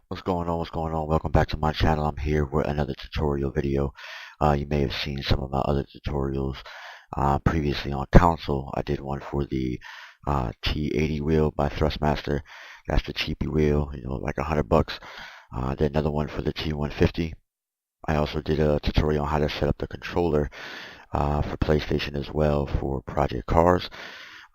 What's going on? What's going on? Welcome back to my channel. I'm here with another tutorial video. You may have seen some of my other tutorials previously on console. I did one for the T80 wheel by Thrustmaster. That's the cheapy wheel, like $100. I did another one for the T150. I also did a tutorial on how to set up the controller for PlayStation as well for Project Cars.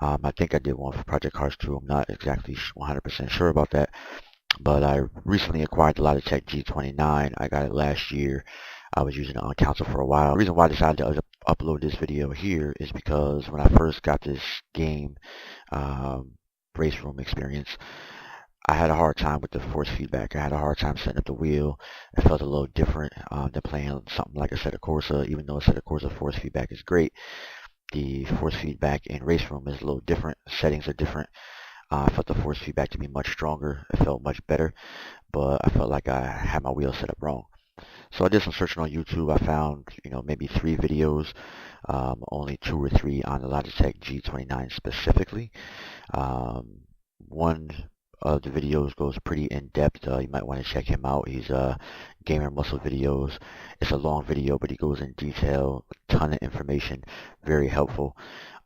I think I did one for Project Cars too. I'm not exactly 100% sure about that. But I recently acquired the Logitech G29. I got it last year. I was using it on console for a while. The reason why I decided to upload this video here is because when I first got this game, race room experience, I had a hard time with the force feedback. I had a hard time setting up the wheel. It felt a little different than playing something like a Assetto Corsa. Even though a Assetto Corsa force feedback is great, the force feedback in race room is a little different. Settings are different. I felt the force feedback to be much stronger. It felt much better, but I felt like I had my wheel set up wrong. So I did some searching on YouTube. I found, maybe 3 videos, only 2 or 3 on the Logitech G29 specifically. One of the videos goes pretty in depth. You might want to check him out. He's Gamer Muscle Videos. It's a long video, but he goes in detail, a ton of information, very helpful.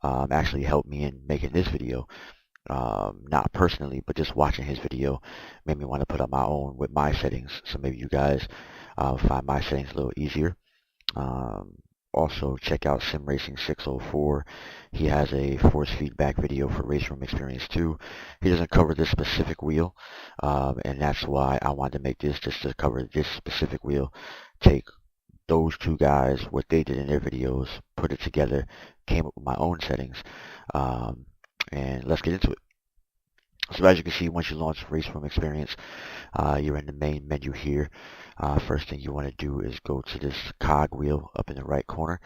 Actually helped me in making this video. Not personally, but just watching his video made me want to put up my own with my settings. So maybe you guys find my settings a little easier. Also, check out Sim Racing 604. He has a force feedback video for Race Room Experience 2. He doesn't cover this specific wheel, and that's why I wanted to make this, just to cover this specific wheel. Take those 2 guys, what they did in their videos, put it together, came up with my own settings. And let's get into it. So as you can see, once you launch Race Room Experience, you're in the main menu here. First thing you want to do is go to this cog wheel up in the right corner.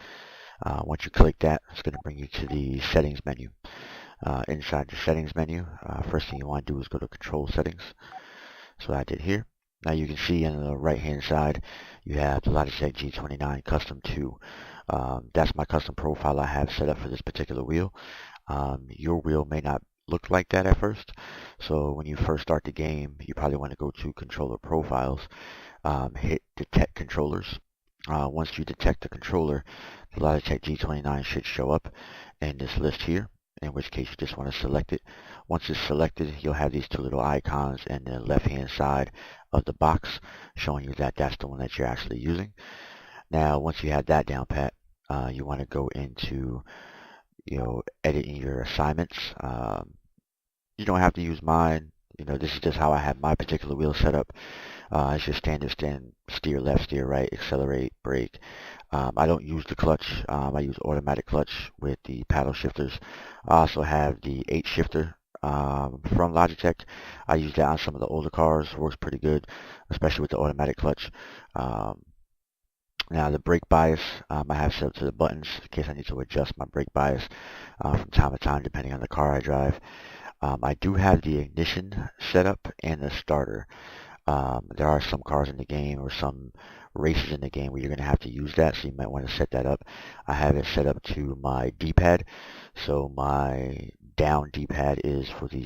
Once you click that, it's going to bring you to the settings menu. Inside the settings menu, first thing you want to do is go to control settings. So I did here. Now you can see on the right hand side, you have the Logitech G29 Custom 2. That's my custom profile I have set up for this particular wheel. Your wheel may not look like that at first, so when you first start the game, you probably want to go to controller profiles, hit detect controllers. Once you detect the controller, the Logitech G29 should show up in this list here, in which case you just want to select it. Once it's selected, you'll have these 2 little icons in the left hand side of the box showing you that that's the one that you're actually using. Now once you have that down pat, you want to go into editing your assignments. You don't have to use mine. This is just how I have my particular wheel set up. It's just standard steer left, steer right, accelerate, brake. I don't use the clutch. I use automatic clutch with the paddle shifters. I also have the 8 shifter from Logitech. I use that on some of the older cars. Works pretty good, especially with the automatic clutch. Now the brake bias, I have set up to the buttons in case I need to adjust my brake bias from time to time depending on the car I drive. I do have the ignition set up and the starter. There are some cars in the game or some races in the game where you're going to have to use that, so you might want to set that up. I have it set up to my D-pad, so my down D-pad is for the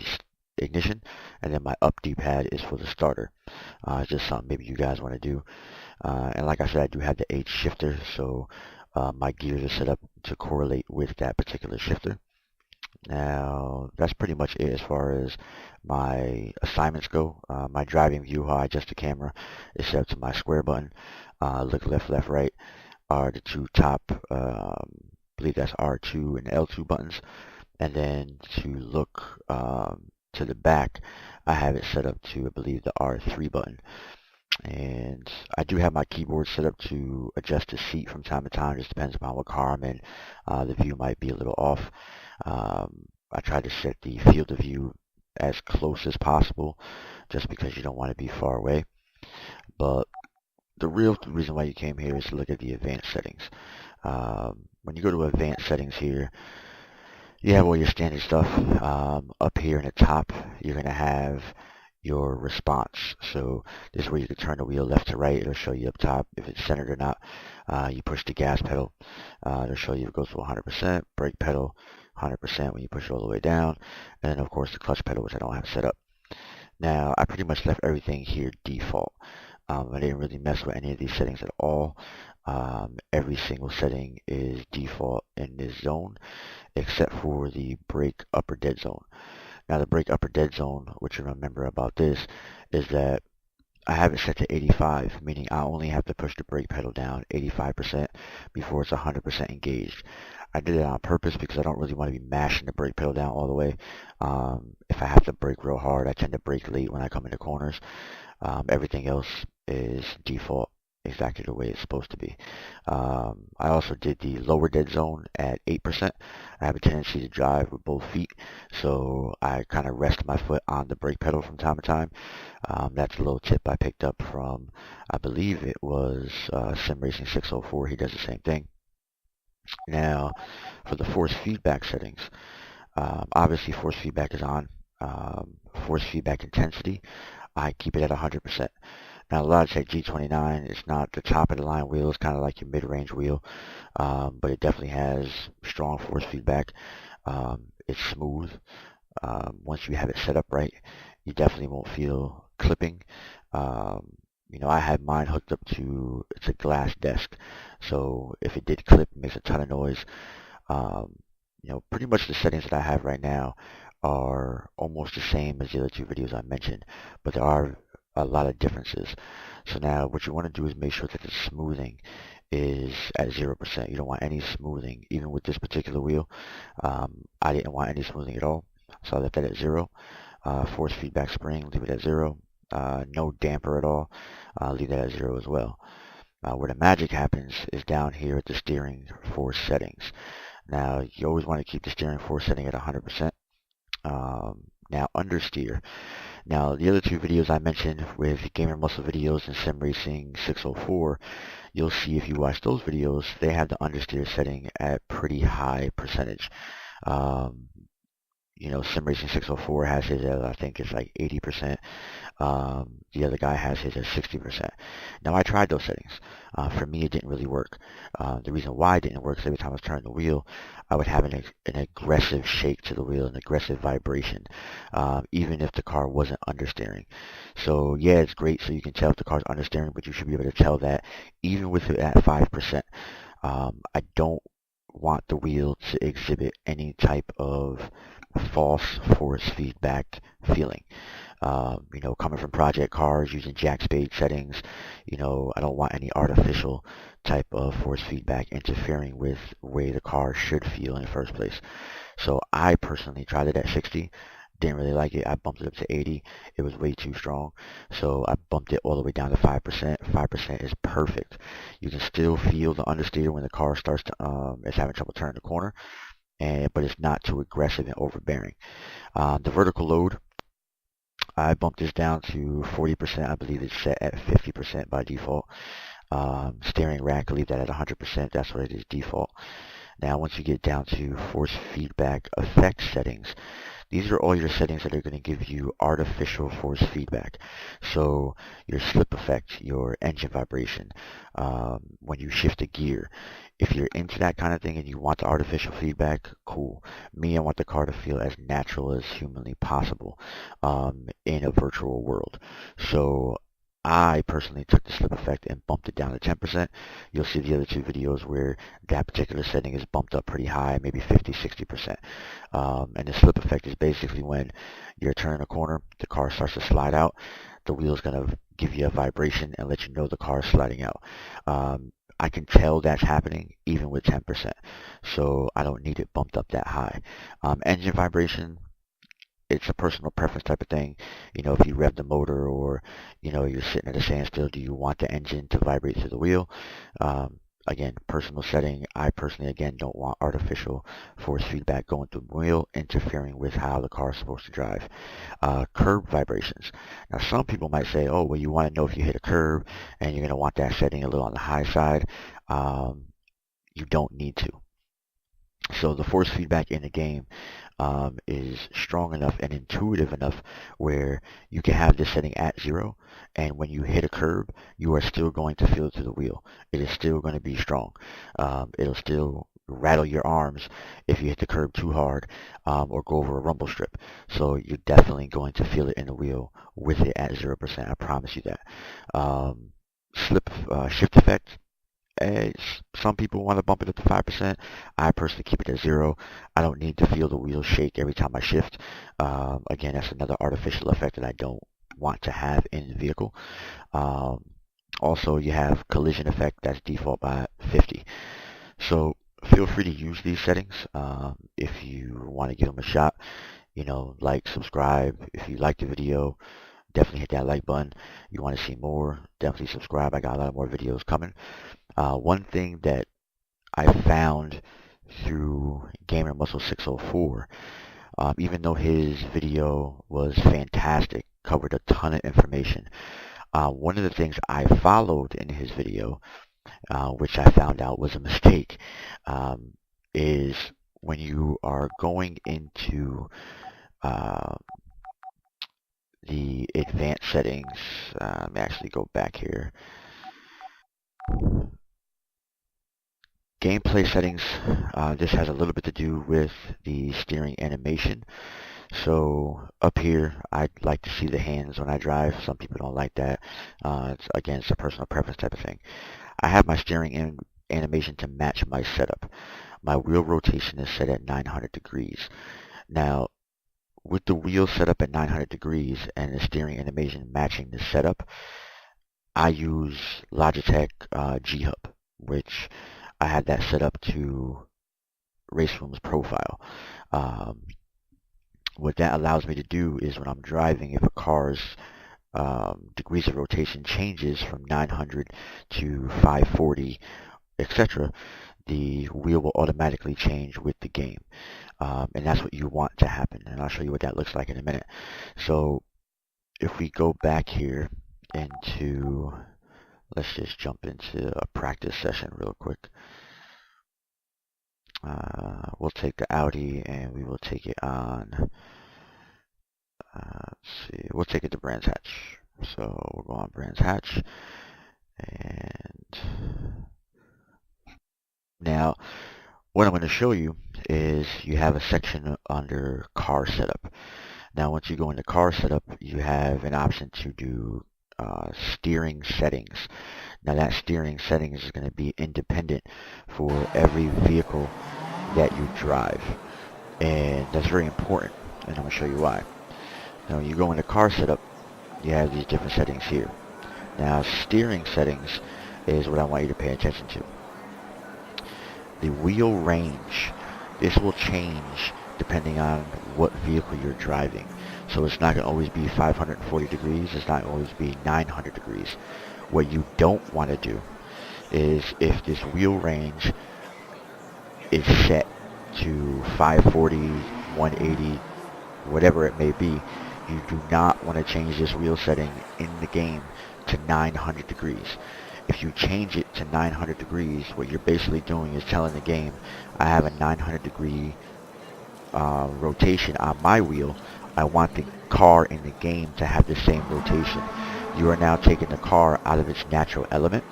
ignition, and then my up D-pad is for the starter. It's just something maybe you guys want to do. And like I said, I do have the 8 shifter, so my gears are set up to correlate with that particular shifter. Now, that's pretty much it as far as my assignments go. My driving view, how I adjust the camera, is set up to my square button. Look left, left, right are the 2 top, I believe that's R2 and L2 buttons. And then to look to the back, I have it set up to, I believe, the R3 button. And I do have my keyboard set up to adjust the seat from time to time. It just depends upon what car I'm in. The view might be a little off. I try to set the field of view as close as possible just because you don't want to be far away. But the real reason why you came here is to look at the advanced settings. When you go to advanced settings here, you have all your standard stuff. Up here in the top, you're going to have your response. So this is where you can turn the wheel left to right. It'll show you up top if it's centered or not. You push the gas pedal. It'll show you if it goes to 100%. Brake pedal, 100% when you push it all the way down. And then of course the clutch pedal, which I don't have set up. Now, I pretty much left everything here default. I didn't really mess with any of these settings at all. Every single setting is default in this zone, except for the brake upper dead zone. Now, the brake upper dead zone, what you remember about this, is that I have it set to 85, meaning I only have to push the brake pedal down 85% before it's 100% engaged. I did it on purpose because I don't really want to be mashing the brake pedal down all the way. If I have to brake real hard, I tend to brake late when I come into corners. Everything else is default, exactly the way it's supposed to be. I also did the lower dead zone at 8%. I have a tendency to drive with both feet, so I kind of rest my foot on the brake pedal from time to time. That's a little tip I picked up from, I believe it was Sim Racing 604. He does the same thing. Now, for the force feedback settings, obviously force feedback is on. Force feedback intensity, I keep it at 100%. Now, Logitech G29, it's not the top of the line wheel, it's kind of like your mid-range wheel, but it definitely has strong force feedback. It's smooth. Once you have it set up right, you definitely won't feel clipping. I had mine hooked up to, it's a glass desk, so if it did clip, it makes a ton of noise. Pretty much the settings that I have right now are almost the same as the other two videos I mentioned, but there are a lot of differences. So now what you want to do is make sure that the smoothing is at 0%. You don't want any smoothing, even with this particular wheel. I didn't want any smoothing at all, so I left that at 0. Force feedback spring, leave it at 0. No damper at all, leave that at 0 as well. Where the magic happens is down here at the steering force settings. Now, you always want to keep the steering force setting at 100%. Now, understeer. Now, the other two videos I mentioned with Gamer Muscle videos and Sim Racing 604, you'll see if you watch those videos, they have the understeer setting at pretty high percentage. Sim Racing 604 has his at, I think it's like 80%. The other guy has his at 60%. Now, I tried those settings. For me, it didn't really work. The reason why it didn't work is every time I was turning the wheel, I would have an aggressive shake to the wheel, an aggressive vibration, even if the car wasn't understeering. So, yeah, it's great so you can tell if the car's understeering, but you should be able to tell that even with it at 5%. I don't want the wheel to exhibit any type of false force feedback feeling. Coming from project cars, using jack spade settings, I don't want any artificial type of force feedback interfering with the way the car should feel in the first place. So I personally tried it at 60. Didn't really like it. I bumped it up to 80. It was way too strong. So I bumped it all the way down to 5%. 5% is perfect. You can still feel the understeer when the car starts to, is having trouble turning the corner, but it's not too aggressive and overbearing. The vertical load, I bumped this down to 40%. I believe it's set at 50% by default. Steering rack, leave that at 100%. That's what it is default. Now, once you get down to force feedback effect settings, these are all your settings that are going to give you artificial force feedback. So your slip effect, your engine vibration, when you shift a gear. If you're into that kind of thing and you want the artificial feedback, cool. Me, I want the car to feel as natural as humanly possible in a virtual world. So I personally took the slip effect and bumped it down to 10%. You'll see the other two videos where that particular setting is bumped up pretty high, maybe 50, 60%. And the slip effect is basically when you're turning a corner, the car starts to slide out, the wheel's going to give you a vibration and let you know the car is sliding out. I can tell that's happening even with 10%, so I don't need it bumped up that high. Engine vibration, it's a personal preference type of thing. If you rev the motor or, you're sitting at a standstill, do you want the engine to vibrate through the wheel? Again, personal setting. I personally, again, don't want artificial force feedback going through the wheel, interfering with how the car is supposed to drive. Curb vibrations. Now, some people might say, oh, well, you want to know if you hit a curb, and you're going to want that setting a little on the high side. You don't need to. So the force feedback in the game is strong enough and intuitive enough where you can have this setting at 0, and when you hit a curb, you are still going to feel it through the wheel. It is still going to be strong. It'll still rattle your arms if you hit the curb too hard, or go over a rumble strip. So you're definitely going to feel it in the wheel with it at 0%. I promise you that. Shift effect. Some people want to bump it up to 5%. I personally keep it at 0. I don't need to feel the wheels shake every time I shift. Again, that's another artificial effect that I don't want to have in the vehicle. Also, you have collision effect. That's default by 50. So feel free to use these settings if you want to give them a shot. Like, subscribe. If you like the video, definitely hit that like button. You want to see more, definitely subscribe. I got a lot more videos coming. One thing that I found through Gamer Muscle 604, even though his video was fantastic, covered a ton of information, one of the things I followed in his video, which I found out was a mistake, is when you are going into the advanced settings. Let me actually go back here. Gameplay settings, this has a little bit to do with the steering animation. So up here, I'd like to see the hands when I drive. Some people don't like that. Again, it's a personal preference type of thing. I have my steering animation to match my setup. My wheel rotation is set at 900 degrees. Now, with the wheel set up at 900 degrees and the steering animation matching the setup, I use Logitech G, which I had that set up to Raceroom's profile. What that allows me to do is when I'm driving, if a car's degrees of rotation changes from 900 to 540, etc., the wheel will automatically change with the game. And that's what you want to happen. And I'll show you what that looks like in a minute. So if we go back here into, let's just jump into a practice session real quick. We'll take the Audi and we will take it on, let's see, we'll take it to Brands Hatch. So we'll go on Brands Hatch, and now what I'm going to show you is you have a section under car setup. Now once you go into car setup, you have an option to do steering settings. Now that steering settings is going to be independent for every vehicle that you drive, and that's very important, and I'm going to show you why. Now when you go into car setup, you have these different settings here. Now steering settings is what I want you to pay attention to. The wheel range, this will change depending on what vehicle you're driving. So it's not going to always be 540 degrees, it's not going to always be 900 degrees. What you don't want to do is, if this wheel range is set to 540, 180, whatever it may be, you do not want to change this wheel setting in the game to 900 degrees. If you change it to 900 degrees, what you're basically doing is telling the game, I have a 900 degree rotation on my wheel. I want the car in the game to have the same rotation. You are now taking the car out of its natural element,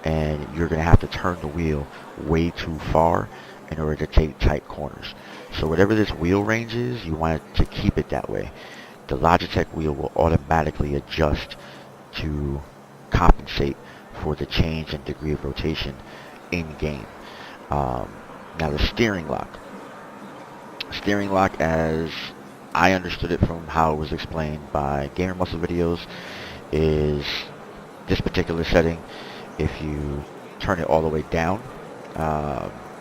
and you're going to have to turn the wheel way too far in order to take tight corners. So whatever this wheel range is, you want it to keep it that way. The Logitech wheel will automatically adjust to compensate for the change in degree of rotation in game. Now the steering lock. Steering lock, as I understood it from how it was explained by Gamer Muscle videos, is this particular setting. If you turn it all the way down,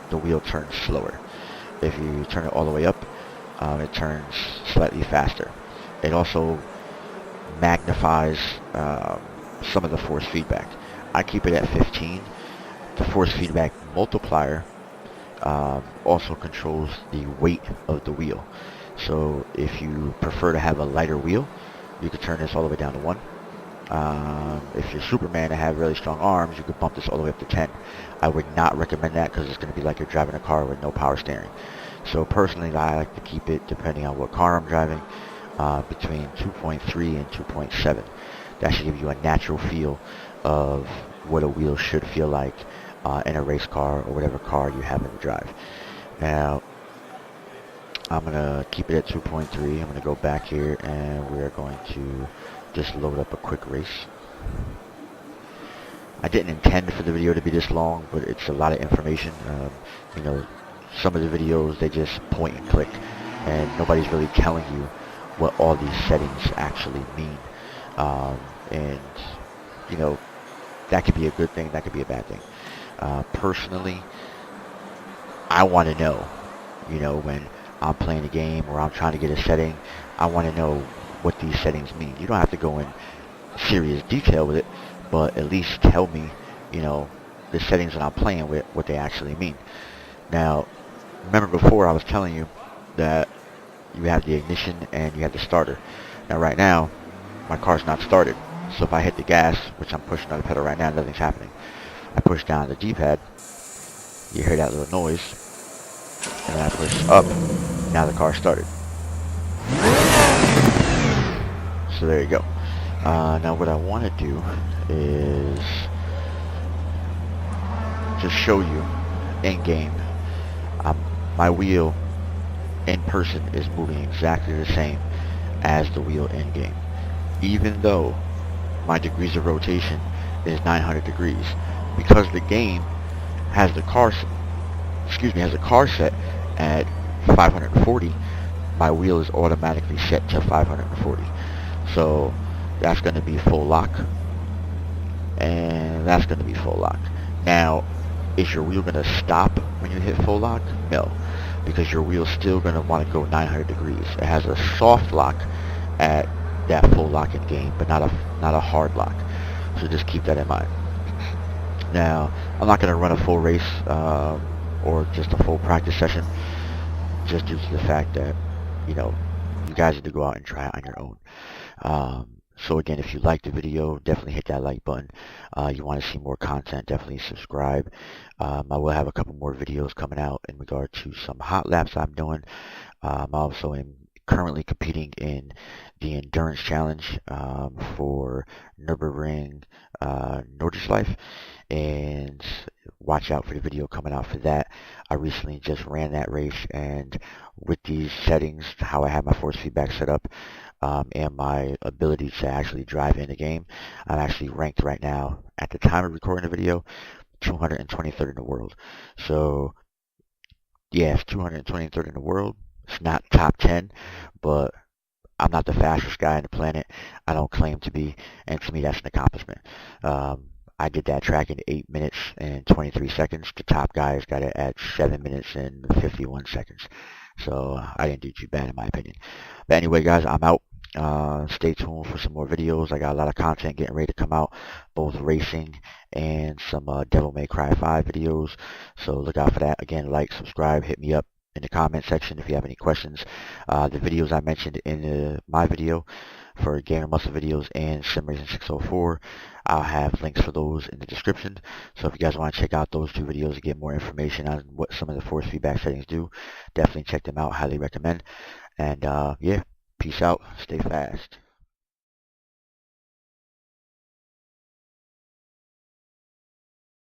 the wheel turns slower. If you turn it all the way up, it turns slightly faster. It also magnifies some of the force feedback. I keep it at 15. The force feedback multiplier also controls the weight of the wheel. So if you prefer to have a lighter wheel, you could turn this all the way down to 1. If you're Superman and have really strong arms, you could bump this all the way up to 10. I would not recommend that because it's going to be like you're driving a car with no power steering. So personally, I like to keep it, depending on what car I'm driving, between 2.3 and 2.7. That should give you a natural feel of what a wheel should feel like in a race car or whatever car you happen to drive. Now, I'm going to keep it at 2.3. I'm going to go back here and we're going to just load up a quick race. I didn't intend for the video to be this long, but it's a lot of information. You know, some of the videos, they just point and click, and nobody's really telling you what all these settings actually mean. And, you know, that could be a good thing, that could be a bad thing. Personally, I want to know, you know, when I'm playing a game or I'm trying to get a setting, I want to know what these settings mean. You don't have to go in serious detail with it, but at least tell me, you know, the settings that I'm playing with, what they actually mean. Now, remember before I was telling you that you have the ignition and you have the starter. Now right now, my car's not started. So if I hit the gas, which I'm pushing on the pedal right now, nothing's happening. I push down the D-pad, you hear that little noise, and then I push up, now the car started. So there you go. Now what I want to do is just show you in game. My wheel in person is moving exactly the same as the wheel in game, even though my degrees of rotation is 900 degrees, because the game has the car set at 540. My wheel is automatically set to 540. So that's going to be full lock, and that's going to be full lock. Now, is your wheel going to stop when you hit full lock? No, because your wheel's still going to want to go 900 degrees. It has a soft lock at that full lock in game, but not a hard lock. So just keep that in mind. Now, I'm not going to run a full race or just a full practice session, just due to the fact that, you know, you guys need to go out and try it on your own. So again, if you liked the video, definitely hit that like button. You want to see more content, definitely subscribe. I will have a couple more videos coming out in regard to some hot laps I'm doing. I also am currently competing in the endurance challenge for Nürburgring Nordschleife, and watch out for the video coming out for that. I recently just ran that race, and with these settings, how I have my force feedback set up, and my ability to actually drive in the game, I'm actually ranked right now, at the time of recording the video, 223rd in the world. So yeah, it's 223rd in the world. It's not top 10, but I'm not the fastest guy on the planet. I don't claim to be, and to me that's an accomplishment. I did that track in 8 minutes and 23 seconds. The top guys got it at 7 minutes and 51 seconds. So I didn't do too bad in my opinion. But anyway, guys, I'm out. Stay tuned for some more videos. I got a lot of content getting ready to come out, both racing and some Devil May Cry 5 videos. So look out for that. Again, like, subscribe, hit me up in the comment section if you have any questions. The videos I mentioned in my video for Gamer Muscle videos and Sim Racing 604, I'll have links for those in the description. So if you guys want to check out those two videos to get more information on what some of the force feedback settings do, definitely check them out. Highly recommend. And yeah, peace out. Stay fast.